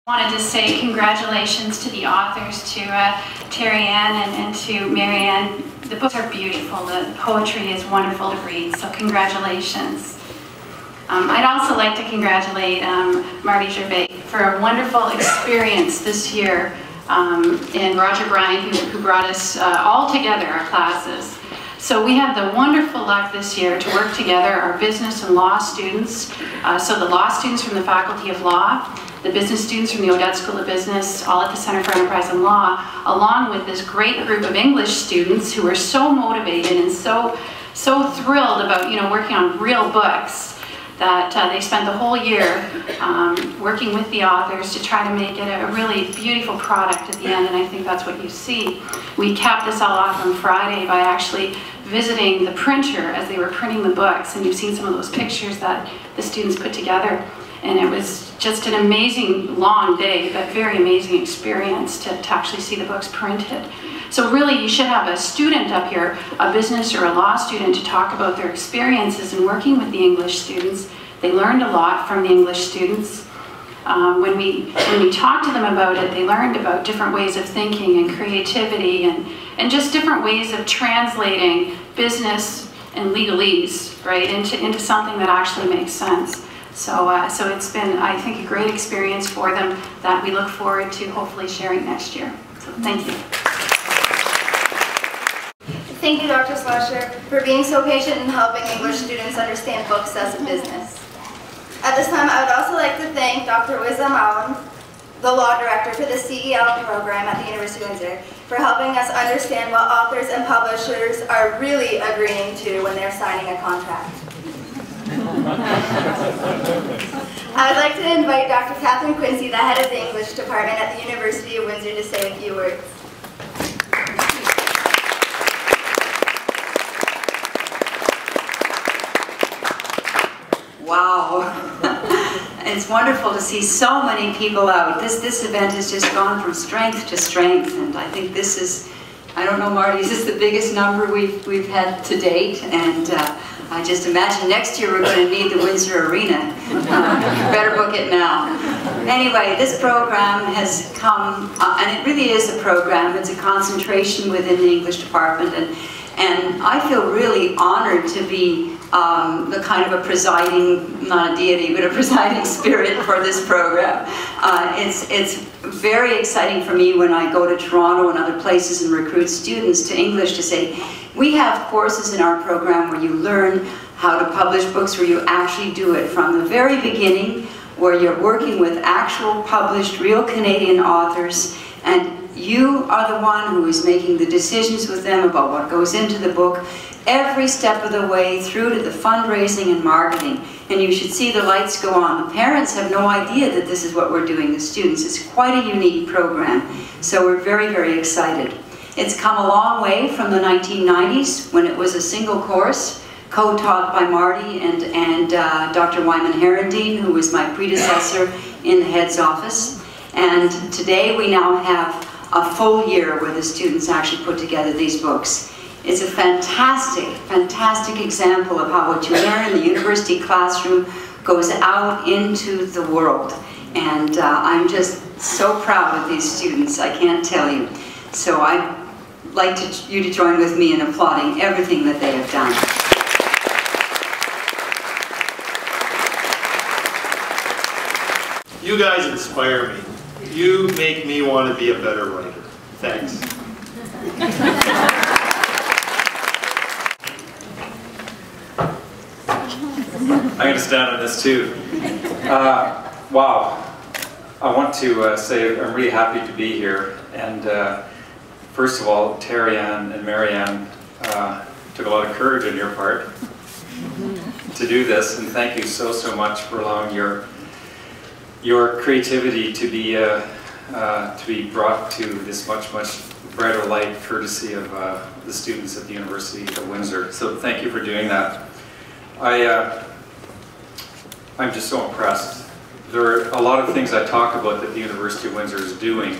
Wanted to say congratulations to the authors, to Terry Ann and to Mary Ann. The books are beautiful. The poetry is wonderful to read, so congratulations. I'd also like to congratulate Marty Gervais for a wonderful experience this year, and Roger Bryan, who brought us all together, our classes. So we had the wonderful luck this year to work together, our business and law students, so the law students from the Faculty of Law, the business students from the Odette School of Business, all at the Center for Enterprise and Law, along with this great group of English students who were so motivated and so thrilled about working on real books that they spent the whole year working with the authors to try to make it a really beautiful product at the end, and I think that's what you see. We capped this all off on Friday by actually visiting the printer as they were printing the books, and you've seen some of those pictures that the students put together. And it was just an amazing, long day, but very amazing experience to actually see the books printed. So really, you should have a student up here, a business or a law student, to talk about their experiences in working with the English students. They learned a lot from the English students. When we talked to them about it, they learned about different ways of thinking and creativity and just different ways of translating business and legalese, right, into something that actually makes sense. So it's been, I think, a great experience for them that we look forward to hopefully sharing next year. So thank you. Thank you, Dr. Slasher, for being so patient in helping English students understand books as a business. At this time, I would also like to thank Dr. Wisdom Allen, the law director for the CEL program at the University of Windsor, for helping us understand what authors and publishers are really agreeing to when they're signing a contract. I would like to invite Dr. Catherine Quincy, the head of the English department at the University of Windsor, to say a few words. Wow. It's wonderful to see so many people out. This event has just gone from strength to strength, and I think this is, I don't know, Marty, is this the biggest number we've had to date? And I just imagine next year we're going to need the Windsor Arena. Better book it now. Anyway, this program has come, and it really is a program. It's a concentration within the English department, and I feel really honored to be the kind of a presiding, not a deity, but a presiding spirit for this program. It's very exciting for me when I go to Toronto and other places and recruit students to English to say, we have courses in our program where you learn how to publish books, where you actually do it from the very beginning, where you're working with actual published, real Canadian authors, and you are the one who is making the decisions with them about what goes into the book, every step of the way through to the fundraising and marketing. And you should see the lights go on. The parents have no idea that this is what we're doing, the students. It's quite a unique program. So we're very, very excited. It's come a long way from the 1990s when it was a single course, co-taught by Marty and Dr. Wyman Herendeen, who was my predecessor in the head's office. And today we now have a full year where the students actually put together these books. It's a fantastic, fantastic example of how what you learn in the university classroom goes out into the world. And I'm just so proud of these students, I can't tell you. So I'd like you to join with me in applauding everything that they have done. You guys inspire me. You make me want to be a better writer. Thanks. I'm going to stand on this too. Wow. I want to say I'm really happy to be here. And first of all, Terry Ann and Mary Ann took a lot of courage on your part to do this. And thank you so much for allowing your creativity to be brought to this much brighter light, courtesy of the students at the University of Windsor. So thank you for doing that. I'm just so impressed. There are a lot of things I talk about that the University of Windsor is doing,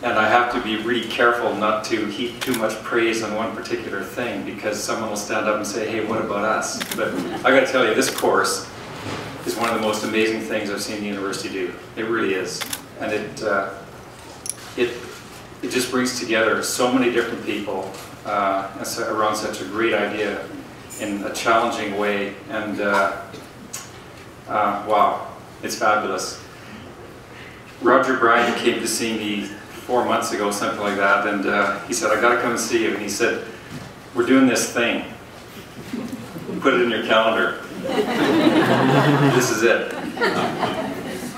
and I have to be really careful not to heap too much praise on one particular thing, because someone will stand up and say, hey, what about us? But I got to tell you, this course, is one of the most amazing things I've seen the university do. It really is. And it just brings together so many different people around such a great idea in a challenging way. And wow, it's fabulous. Roger Bryan came to see me 4 months ago, something like that, and he said, I gotta come and see you. And he said, we're doing this thing. Put it in your calendar. This is it.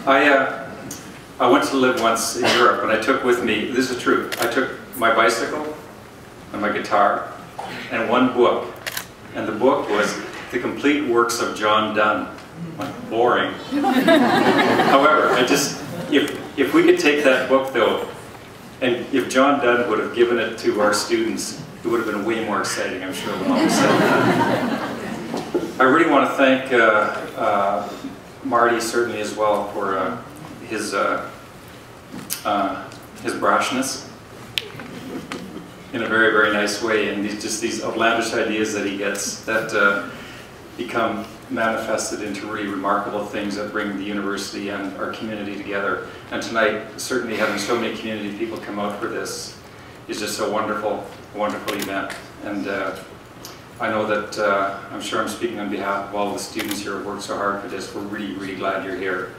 I went to live once in Europe, and I took with me, this is true, I took my bicycle and my guitar and one book. And the book was The Complete Works of John Donne. Like, boring. However, if we could take that book though, and if John Donne would have given it to our students, it would have been way more exciting, I'm sure, than what we said. I really want to thank Marty certainly as well for his brashness in a very, very nice way, and these outlandish ideas that he gets that become manifested into really remarkable things that bring the university and our community together. And tonight, certainly having so many community people come out for this is just a wonderful, wonderful event. And I know that, I'm sure I'm speaking on behalf of all the students here who worked so hard for this. We're really, really glad you're here.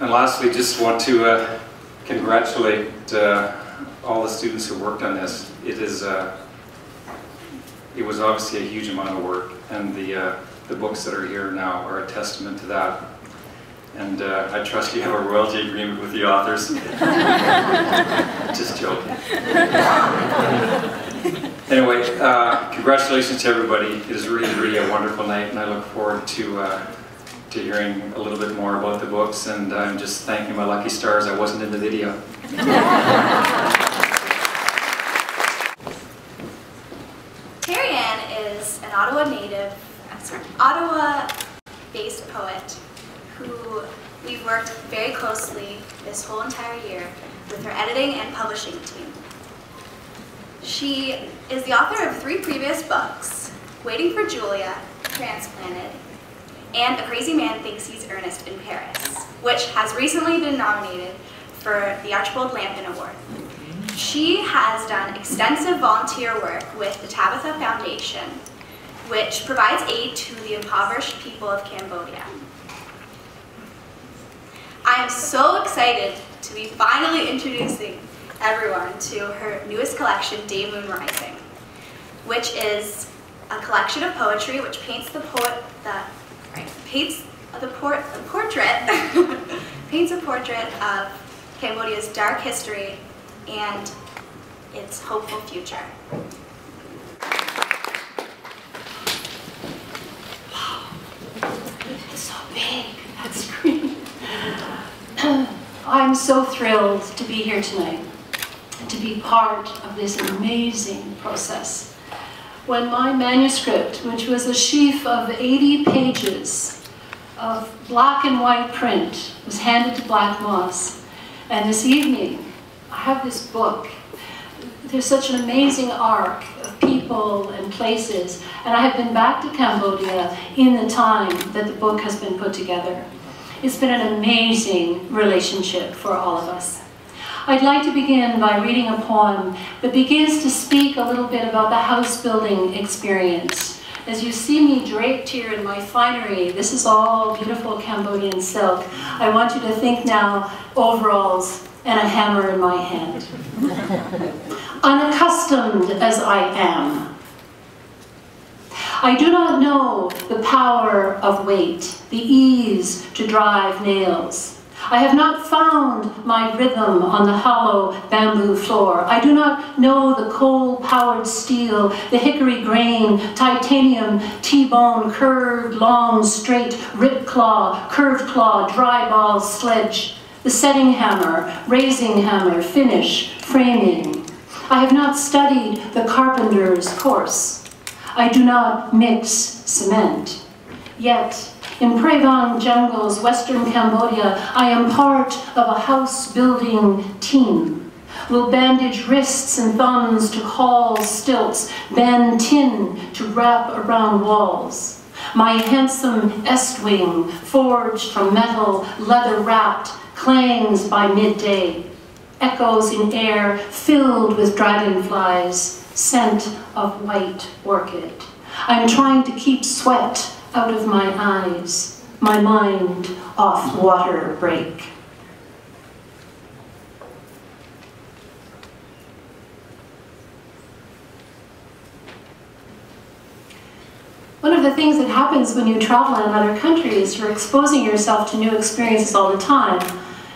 And lastly, just want to congratulate all the students who worked on this. It was obviously a huge amount of work, and the books that are here now are a testament to that. And I trust you have a royalty agreement with the authors. Just joking. Anyway, congratulations to everybody. It is really, really a wonderful night, and I look forward to hearing a little bit more about the books. And I'm just thanking my lucky stars I wasn't in the video. Terry Ann is an Ottawa-based poet who we've worked very closely this whole entire year with her editing and publishing team. She is the author of 3 previous books, Waiting for Julia, Transplanted, and A Crazy Man Thinks He's Ernest in Paris, which has recently been nominated for the Archibald Lampin Award. She has done extensive volunteer work with the Tabitha Foundation, which provides aid to the impoverished people of Cambodia. I am so excited to be finally introducing everyone to her newest collection, Day Moon Rising, which is a collection of poetry which paints a portrait of Cambodia's dark history and its hopeful future. Wow, it's so big, that screen. I'm so thrilled to be here tonight, to be part of this amazing process. When my manuscript, which was a sheaf of 80 pages of black and white print, was handed to Black Moss, and this evening I have this book. There's such an amazing arc of people and places, and I have been back to Cambodia in the time that the book has been put together. It's been an amazing relationship for all of us. I'd like to begin by reading a poem that begins to speak a little bit about the house building experience. As you see me draped here in my finery, this is all beautiful Cambodian silk. I want you to think now overalls and a hammer in my hand. Unaccustomed as I am, I do not know the power of weight, the ease to drive nails. I have not found my rhythm on the hollow bamboo floor. I do not know the coal-powered steel, the hickory grain, titanium, T-bone, curved, long, straight, rib claw, curved claw, dry ball, sledge, the setting hammer, raising hammer, finish, framing. I have not studied the carpenter's course. I do not mix cement. Yet, in Prevang jungles, Western Cambodia, I am part of a house-building team. Will bandage wrists and thumbs to haul stilts, bend tin to wrap around walls. My handsome est-wing, forged from metal, leather-wrapped, clangs by midday, echoes in air filled with dragonflies, scent of white orchid. I'm trying to keep sweat out of my eyes, my mind off water break. One of the things that happens when you travel in another country is you're exposing yourself to new experiences all the time,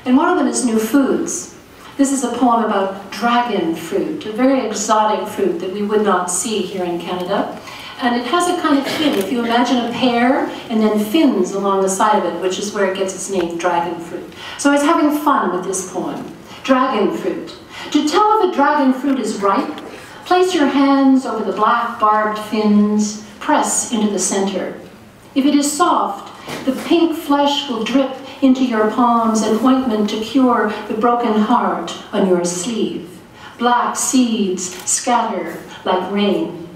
and one of them is new foods. This is a poem about dragon fruit, a very exotic fruit that we would not see here in Canada. And it has a kind of fin. If you imagine a pear and then fins along the side of it, which is where it gets its name, dragon fruit. So I was having fun with this poem, dragon fruit. To tell if a dragon fruit is ripe, place your hands over the black barbed fins, press into the center. If it is soft, the pink flesh will drip into your palms and ointment to cure the broken heart on your sleeve. Black seeds scatter like rain.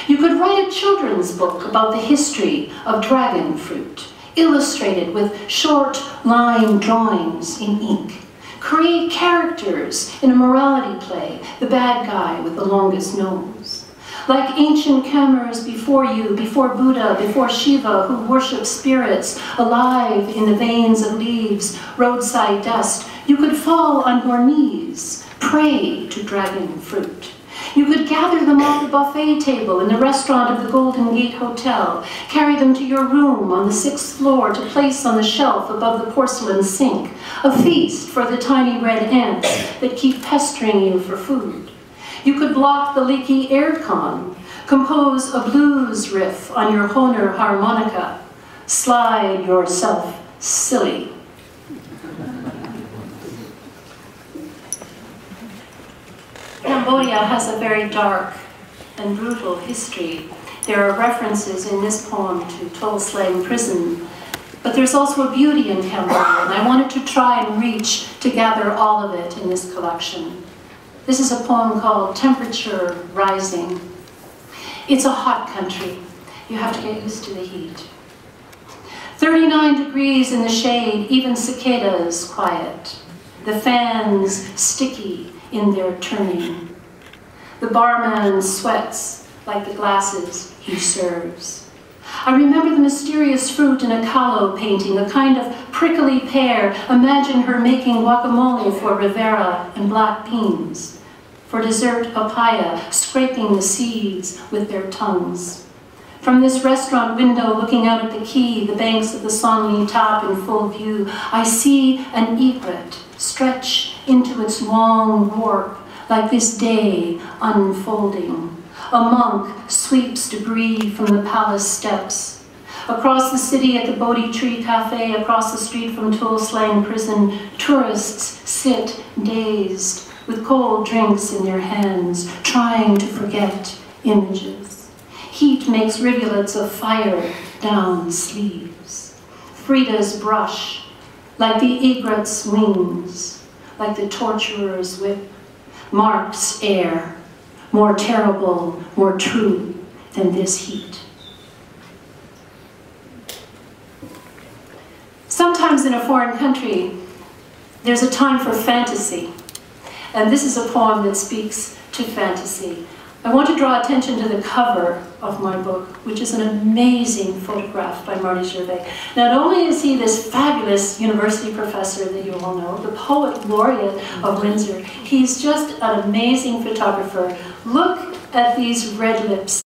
You could write a children's book about the history of dragon fruit, illustrated with short line drawings in ink. Create characters in a morality play, the bad guy with the longest nose. Like ancient Khmers before you, before Buddha, before Shiva, who worship spirits alive in the veins of leaves, roadside dust, you could fall on your knees, pray to dragon fruit. You could gather them off the buffet table in the restaurant of the Golden Gate Hotel, carry them to your room on the 6th floor to place on the shelf above the porcelain sink, a feast for the tiny red ants that keep pestering you for food. You could block the leaky aircon, compose a blues riff on your Hohner harmonica, slide yourself silly. Cambodia has a very dark and brutal history. There are references in this poem to Tuol Sleng prison, but there's also a beauty in Cambodia, and I wanted to try and reach to gather all of it in this collection. This is a poem called Temperature Rising. It's a hot country. You have to get used to the heat. 39 degrees in the shade, even cicadas quiet. The fans sticky in their turning. The barman sweats like the glasses he serves. I remember the mysterious fruit in a Kahlo painting, a kind of prickly pear. Imagine her making guacamole for Rivera and black beans. For dessert, papaya, scraping the seeds with their tongues. From this restaurant window, looking out at the quay, the banks of the Songni Tap in full view, I see an egret stretch into its long warp, like this day unfolding. A monk sweeps debris from the palace steps. Across the city at the Bodhi Tree Cafe, across the street from Tuol Sleng prison, tourists sit dazed, with cold drinks in their hands, trying to forget images. Heat makes rivulets of fire down sleeves. Frida's brush, like the egret's wings, like the torturer's whip, marks air, more terrible, more true than this heat. Sometimes in a foreign country, there's a time for fantasy. And this is a poem that speaks to fantasy. I want to draw attention to the cover of my book, which is an amazing photograph by Marty Gervais. Not only is he this fabulous university professor that you all know, the poet laureate of Windsor, he's just an amazing photographer. Look at these red lips.